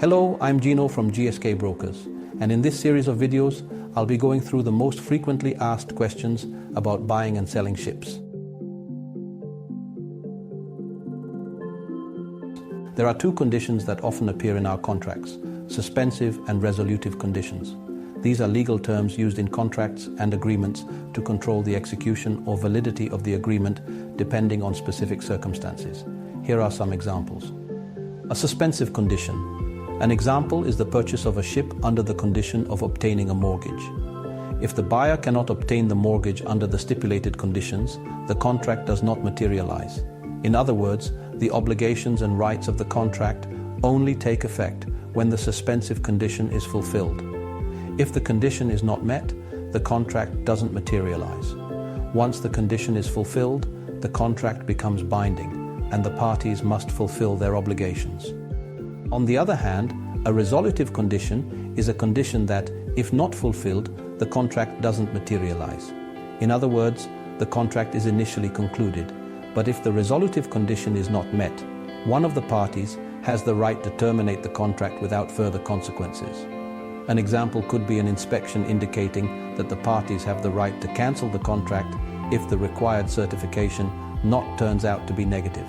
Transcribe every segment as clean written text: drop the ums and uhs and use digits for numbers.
Hello, I'm Gino from GSK Brokers, and in this series of videos, I'll be going through the most frequently asked questions about buying and selling ships. There are two conditions that often appear in our contracts: suspensive and resolutive conditions. These are legal terms used in contracts and agreements to control the execution or validity of the agreement depending on specific circumstances. Here are some examples. A suspensive condition. An example is the purchase of a ship under the condition of obtaining a mortgage. If the buyer cannot obtain the mortgage under the stipulated conditions, the contract does not materialize. In other words, the obligations and rights of the contract only take effect when the suspensive condition is fulfilled. If the condition is not met, the contract doesn't materialize. Once the condition is fulfilled, the contract becomes binding, and the parties must fulfill their obligations. On the other hand, a resolutive condition is a condition that, if not fulfilled, the contract doesn't materialize. In other words, the contract is initially concluded, but if the resolutive condition is not met, one of the parties has the right to terminate the contract without further consequences. An example could be an inspection indicating that the parties have the right to cancel the contract if the required certification not turns out to be negative.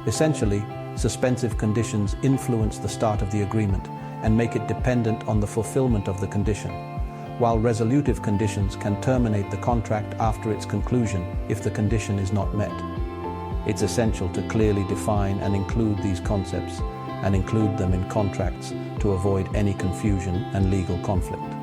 Essentially, suspensive conditions influence the start of the agreement and make it dependent on the fulfillment of the condition, while resolutive conditions can terminate the contract after its conclusion if the condition is not met. It's essential to clearly define and include these concepts and include them in contracts to avoid any confusion and legal conflict.